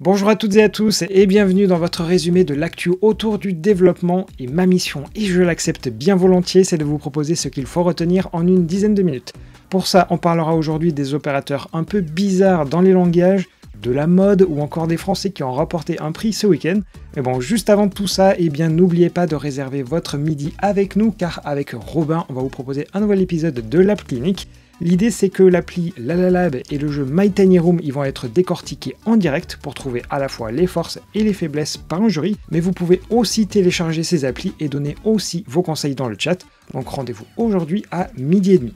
Bonjour à toutes et à tous et bienvenue dans votre résumé de l'actu autour du développement. Et ma mission, et je l'accepte bien volontiers, c'est de vous proposer ce qu'il faut retenir en une dizaine de minutes. Pour ça, on parlera aujourd'hui des opérateurs un peu bizarres dans les langages, de la mode ou encore des Français qui ont remporté un prix ce week-end. Mais bon, juste avant tout ça, n'oubliez pas de réserver votre midi avec nous, car avec Robin, on va vous proposer un nouvel épisode de l'App Clinique. L'idée, c'est que l'appli LaLaLab et le jeu My Tiny Room ils vont être décortiqués en direct pour trouver à la fois les forces et les faiblesses par un jury, mais vous pouvez aussi télécharger ces applis et donner aussi vos conseils dans le chat. Donc rendez-vous aujourd'hui à 12h30.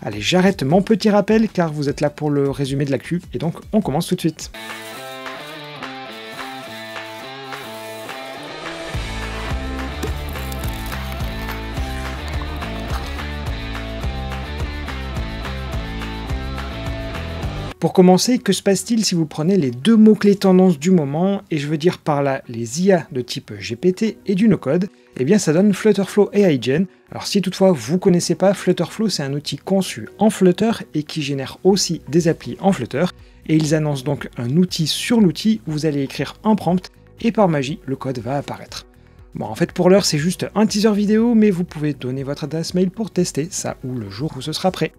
Allez, j'arrête mon petit rappel car vous êtes là pour le résumé de l'actu et donc on commence tout de suite. Pour commencer, que se passe-t-il si vous prenez les deux mots-clés tendances du moment, et je veux dire par là les IA de type GPT et du no-code, ça donne Flutterflow et iGen. Alors si toutefois vous ne connaissez pas, Flutterflow c'est un outil conçu en Flutter et qui génère aussi des applis en Flutter, et ils annoncent donc un outil sur l'outil où vous allez écrire un prompt, et par magie, le code va apparaître. Bon, en fait pour l'heure c'est juste un teaser vidéo, mais vous pouvez donner votre adresse mail pour tester ça ou le jour où ce sera prêt.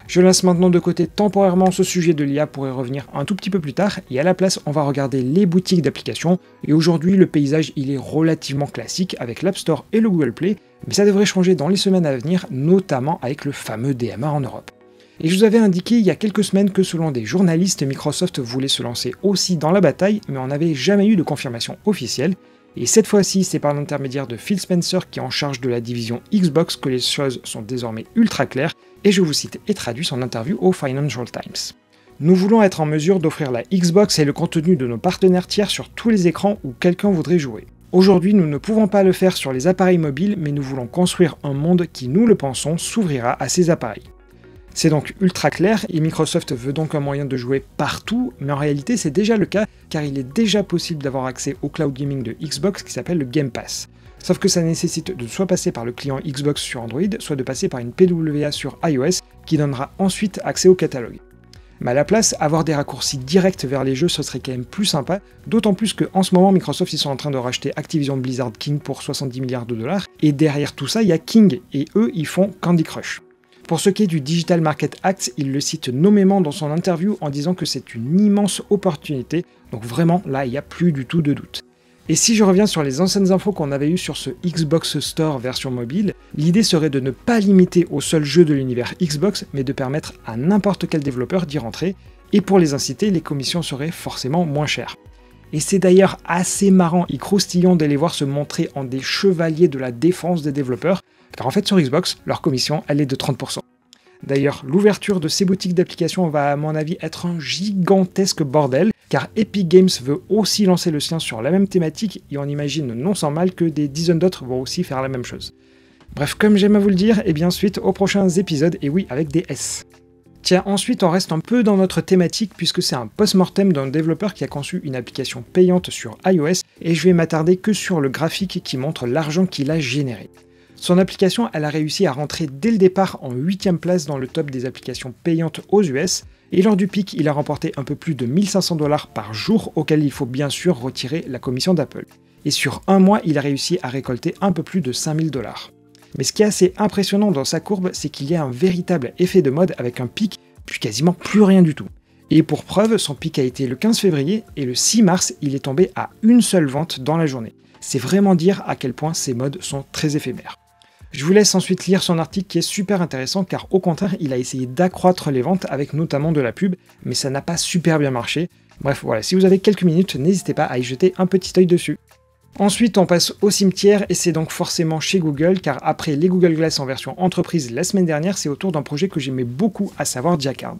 Je laisse maintenant de côté temporairement ce sujet de l'IA pour y revenir un tout petit peu plus tard, et à la place on va regarder les boutiques d'applications, et aujourd'hui le paysage il est relativement classique avec l'App Store et le Google Play, mais ça devrait changer dans les semaines à venir, notamment avec le fameux DMA en Europe. Et je vous avais indiqué il y a quelques semaines que selon des journalistes, Microsoft voulait se lancer aussi dans la bataille, mais on n'avait jamais eu de confirmation officielle, et cette fois-ci c'est par l'intermédiaire de Phil Spencer qui est en charge de la division Xbox que les choses sont désormais ultra claires, et je vous cite et traduis son interview au Financial Times. Nous voulons être en mesure d'offrir la Xbox et le contenu de nos partenaires tiers sur tous les écrans où quelqu'un voudrait jouer. Aujourd'hui, nous ne pouvons pas le faire sur les appareils mobiles, mais nous voulons construire un monde qui, nous le pensons, s'ouvrira à ces appareils. C'est donc ultra clair, et Microsoft veut donc un moyen de jouer partout, mais en réalité c'est déjà le cas, car il est déjà possible d'avoir accès au cloud gaming de Xbox qui s'appelle le Game Pass. Sauf que ça nécessite de soit passer par le client Xbox sur Android, soit de passer par une PWA sur iOS, qui donnera ensuite accès au catalogue. Mais à la place, avoir des raccourcis directs vers les jeux, ce serait quand même plus sympa, d'autant plus qu'en ce moment, Microsoft ils sont en train de racheter Activision Blizzard King pour 70 milliards de dollars, et derrière tout ça, il y a King, et eux, ils font Candy Crush. Pour ce qui est du Digital Market Act, il le cite nommément dans son interview en disant que c'est une immense opportunité, donc vraiment, là, il n'y a plus du tout de doute. Et si je reviens sur les anciennes infos qu'on avait eues sur ce Xbox Store version mobile, l'idée serait de ne pas limiter aux seuls jeux de l'univers Xbox, mais de permettre à n'importe quel développeur d'y rentrer, et pour les inciter, les commissions seraient forcément moins chères. Et c'est d'ailleurs assez marrant et croustillant de les voir se montrer en des chevaliers de la défense des développeurs, car en fait sur Xbox, leur commission elle est de 30%. D'ailleurs, l'ouverture de ces boutiques d'applications va à mon avis être un gigantesque bordel, car Epic Games veut aussi lancer le sien sur la même thématique, et on imagine non sans mal que des dizaines d'autres vont aussi faire la même chose. Bref, comme j'aime à vous le dire, suite aux prochains épisodes, et oui, avec des S. Tiens, ensuite on reste un peu dans notre thématique, puisque c'est un post-mortem d'un développeur qui a conçu une application payante sur iOS, et je vais m'attarder que sur le graphique qui montre l'argent qu'il a généré. Son application, elle a réussi à rentrer dès le départ en 8ème place dans le top des applications payantes aux US, et lors du pic, il a remporté un peu plus de 1500 $ par jour, auquel il faut bien sûr retirer la commission d'Apple. Et sur un mois, il a réussi à récolter un peu plus de 5000 $. Mais ce qui est assez impressionnant dans sa courbe, c'est qu'il y a un véritable effet de mode avec un pic, puis quasiment plus rien du tout. Et pour preuve, son pic a été le 15 février, et le 6 mars, il est tombé à une seule vente dans la journée. C'est vraiment dire à quel point ces modes sont très éphémères. Je vous laisse ensuite lire son article qui est super intéressant car au contraire il a essayé d'accroître les ventes avec notamment de la pub, mais ça n'a pas super bien marché. Bref voilà, si vous avez quelques minutes, n'hésitez pas à y jeter un petit œil dessus. Ensuite on passe au cimetière et c'est donc forcément chez Google car après les Google Glass en version entreprise la semaine dernière, c'est autour d'un projet que j'aimais beaucoup, à savoir Jacquard.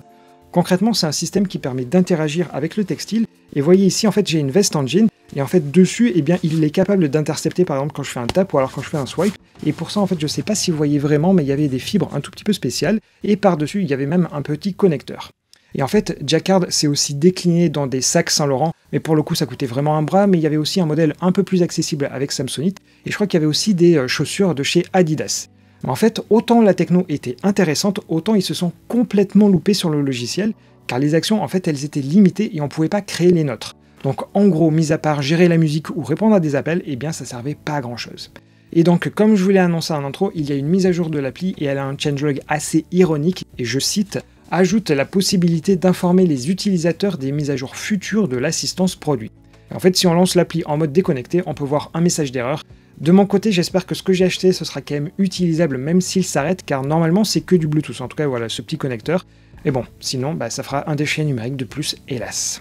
Concrètement c'est un système qui permet d'interagir avec le textile, et voyez ici en fait j'ai une veste en jean, et en fait dessus il est capable d'intercepter par exemple quand je fais un tap ou alors quand je fais un swipe, et pour ça en fait je sais pas si vous voyez vraiment mais il y avait des fibres un tout petit peu spéciales, et par dessus il y avait même un petit connecteur. Et en fait Jacquard c'est aussi décliné dans des sacs Saint-Laurent, mais pour le coup ça coûtait vraiment un bras, mais il y avait aussi un modèle un peu plus accessible avec Samsonite, et je crois qu'il y avait aussi des chaussures de chez Adidas. En fait, autant la techno était intéressante, autant ils se sont complètement loupés sur le logiciel, car les actions, en fait, elles étaient limitées et on ne pouvait pas créer les nôtres. Donc en gros, mis à part gérer la musique ou répondre à des appels, eh bien ça servait pas à grand chose. Et donc, comme je vous l'ai annoncé en intro, il y a une mise à jour de l'appli et elle a un changelog assez ironique, et je cite, « ajoute la possibilité d'informer les utilisateurs des mises à jour futures de l'assistance produit ». En fait, si on lance l'appli en mode déconnecté, on peut voir un message d'erreur. De mon côté, j'espère que ce que j'ai acheté, ce sera quand même utilisable même s'il s'arrête, car normalement c'est que du Bluetooth, en tout cas voilà, ce petit connecteur. Et bon, sinon, ça fera un déchet numérique de plus, hélas.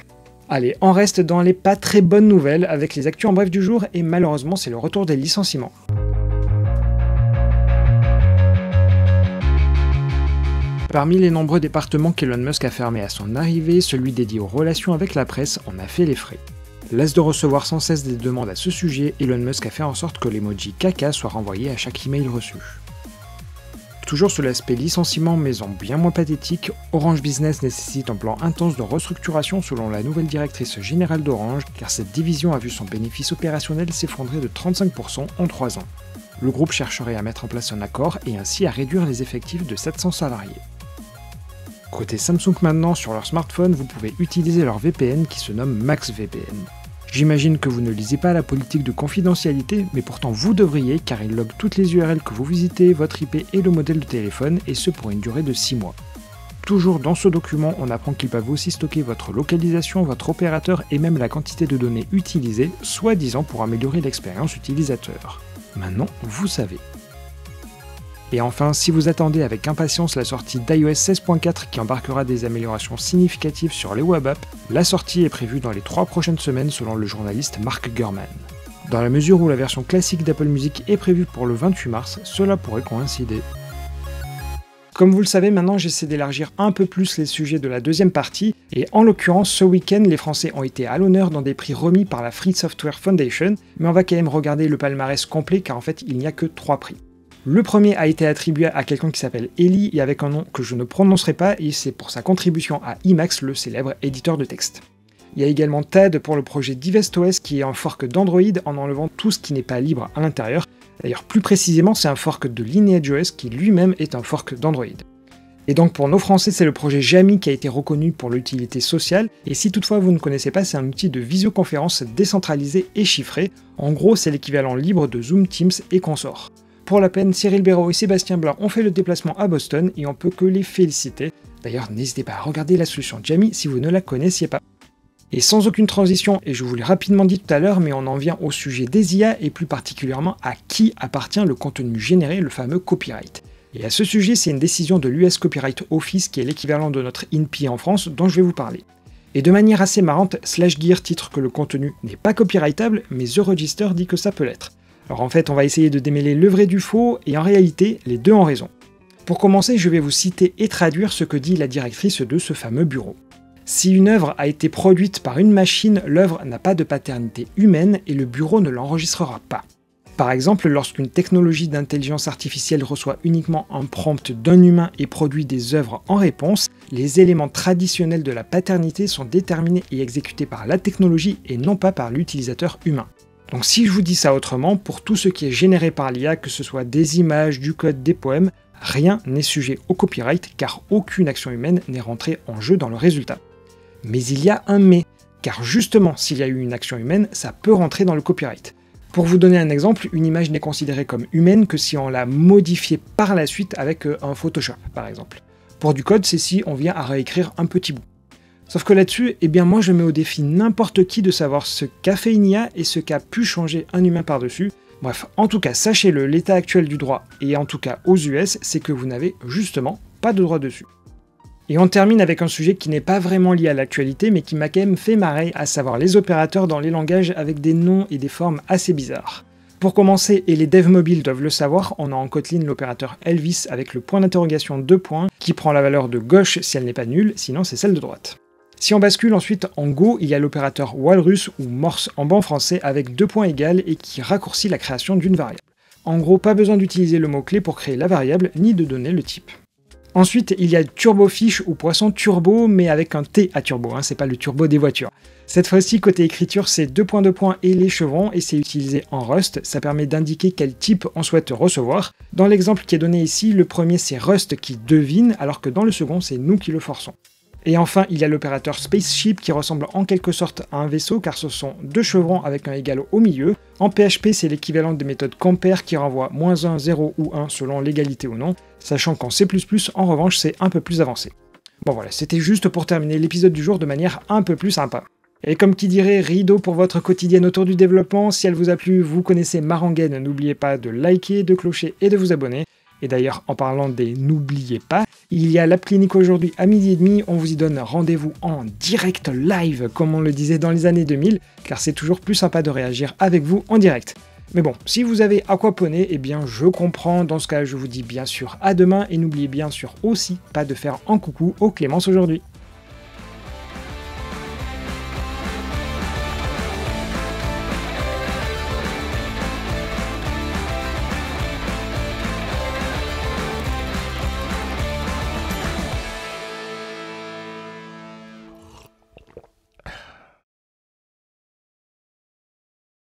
Allez, on reste dans les pas très bonnes nouvelles avec les actus en bref du jour, et malheureusement c'est le retour des licenciements. Parmi les nombreux départements qu'Elon Musk a fermés à son arrivée, celui dédié aux relations avec la presse en a fait les frais. Las de recevoir sans cesse des demandes à ce sujet, Elon Musk a fait en sorte que l'emoji caca soit renvoyé à chaque email reçu. Toujours sous l'aspect licenciement mais en bien moins pathétique, Orange Business nécessite un plan intense de restructuration selon la nouvelle directrice générale d'Orange, car cette division a vu son bénéfice opérationnel s'effondrer de 35% en 3 ans. Le groupe chercherait à mettre en place un accord et ainsi à réduire les effectifs de 700 salariés. Côté Samsung maintenant, sur leur smartphone, vous pouvez utiliser leur VPN qui se nomme MaxVPN. J'imagine que vous ne lisez pas la politique de confidentialité, mais pourtant vous devriez car il logue toutes les URL que vous visitez, votre IP et le modèle de téléphone, et ce pour une durée de 6 mois. Toujours dans ce document, on apprend qu'ils peuvent aussi stocker votre localisation, votre opérateur et même la quantité de données utilisées, soi-disant pour améliorer l'expérience utilisateur. Maintenant, vous savez. Et enfin, si vous attendez avec impatience la sortie d'iOS 16.4 qui embarquera des améliorations significatives sur les web apps, la sortie est prévue dans les 3 prochaines semaines selon le journaliste Mark Gurman. Dans la mesure où la version classique d'Apple Music est prévue pour le 28 mars, cela pourrait coïncider. Comme vous le savez, maintenant j'essaie d'élargir un peu plus les sujets de la deuxième partie, et en l'occurrence ce week-end les Français ont été à l'honneur dans des prix remis par la Free Software Foundation, mais on va quand même regarder le palmarès complet car en fait il n'y a que 3 prix. Le premier a été attribué à quelqu'un qui s'appelle Eli et avec un nom que je ne prononcerai pas, et c'est pour sa contribution à Emacs, le célèbre éditeur de texte. Il y a également Tad pour le projet DivestOS qui est un fork d'Android en enlevant tout ce qui n'est pas libre à l'intérieur. D'ailleurs plus précisément c'est un fork de LineageOS qui lui-même est un fork d'Android. Et donc pour nos Français c'est le projet Jamy qui a été reconnu pour l'utilité sociale, et si toutefois vous ne connaissez pas, c'est un outil de visioconférence décentralisé et chiffré. En gros c'est l'équivalent libre de Zoom, Teams et consorts. Pour la peine, Cyril Béraud et Sébastien Blanc ont fait le déplacement à Boston et on peut que les féliciter. D'ailleurs, n'hésitez pas à regarder la solution Jamy si vous ne la connaissiez pas. Et sans aucune transition, et je vous l'ai rapidement dit tout à l'heure, mais on en vient au sujet des IA et plus particulièrement à qui appartient le contenu généré, le fameux copyright. Et à ce sujet, c'est une décision de l'US Copyright Office qui est l'équivalent de notre INPI en France dont je vais vous parler. Et de manière assez marrante, SlashGear titre que le contenu n'est pas copyrightable, mais The Register dit que ça peut l'être. Alors en fait, on va essayer de démêler le vrai du faux, et en réalité, les deux ont raison. Pour commencer, je vais vous citer et traduire ce que dit la directrice de ce fameux bureau. Si une œuvre a été produite par une machine, l'œuvre n'a pas de paternité humaine et le bureau ne l'enregistrera pas. Par exemple, lorsqu'une technologie d'intelligence artificielle reçoit uniquement un prompt d'un humain et produit des œuvres en réponse, les éléments traditionnels de la paternité sont déterminés et exécutés par la technologie et non pas par l'utilisateur humain. Donc si je vous dis ça autrement, pour tout ce qui est généré par l'IA, que ce soit des images, du code, des poèmes, rien n'est sujet au copyright car aucune action humaine n'est rentrée en jeu dans le résultat. Mais il y a un mais, car justement s'il y a eu une action humaine, ça peut rentrer dans le copyright. Pour vous donner un exemple, une image n'est considérée comme humaine que si on l'a modifiée par la suite avec un Photoshop par exemple. Pour du code, c'est si on vient à réécrire un petit bout. Sauf que là-dessus, eh bien moi je mets au défi n'importe qui de savoir ce qu'a fait une IA et ce qu'a pu changer un humain par-dessus. Bref, en tout cas, sachez-le, l'état actuel du droit, et en tout cas aux US, c'est que vous n'avez justement pas de droit dessus. Et on termine avec un sujet qui n'est pas vraiment lié à l'actualité, mais qui m'a quand même fait marrer, à savoir les opérateurs dans les langages avec des noms et des formes assez bizarres. Pour commencer, et les devs mobiles doivent le savoir, on a en Kotlin l'opérateur Elvis avec le point d'interrogation 2 points, qui prend la valeur de gauche si elle n'est pas nulle, sinon c'est celle de droite. Si on bascule ensuite en Go, il y a l'opérateur Walrus ou Morse en bon français avec 2 points égales et qui raccourcit la création d'une variable. En gros, pas besoin d'utiliser le mot-clé pour créer la variable, ni de donner le type. Ensuite, il y a Turbofish ou poisson turbo, mais avec un T à turbo, c'est pas le turbo des voitures. Cette fois-ci, côté écriture, c'est 2 points et les chevrons, et c'est utilisé en Rust, ça permet d'indiquer quel type on souhaite recevoir. Dans l'exemple qui est donné ici, le premier c'est Rust qui devine, alors que dans le second, c'est nous qui le forçons. Et enfin, il y a l'opérateur Spaceship qui ressemble en quelque sorte à un vaisseau car ce sont deux chevrons avec un égal au milieu. En PHP, c'est l'équivalent des méthodes compare qui renvoient -1, 0 ou 1 selon l'égalité ou non, sachant qu'en C++, en revanche, c'est un peu plus avancé. Bon voilà, c'était juste pour terminer l'épisode du jour de manière un peu plus sympa. Et comme qui dirait, rideau pour votre quotidienne autour du développement, si elle vous a plu, vous connaissez ma rengaine, n'oubliez pas de liker, de clocher et de vous abonner. Et d'ailleurs, en parlant des n'oubliez pas, il y a l'App Clinique aujourd'hui à 12h30, on vous y donne rendez-vous en direct live, comme on le disait dans les années 2000, car c'est toujours plus sympa de réagir avec vous en direct. Mais bon, si vous avez aquaponé, eh bien je comprends, dans ce cas je vous dis bien sûr à demain, et n'oubliez bien sûr aussi pas de faire un coucou au Clémence aujourd'hui.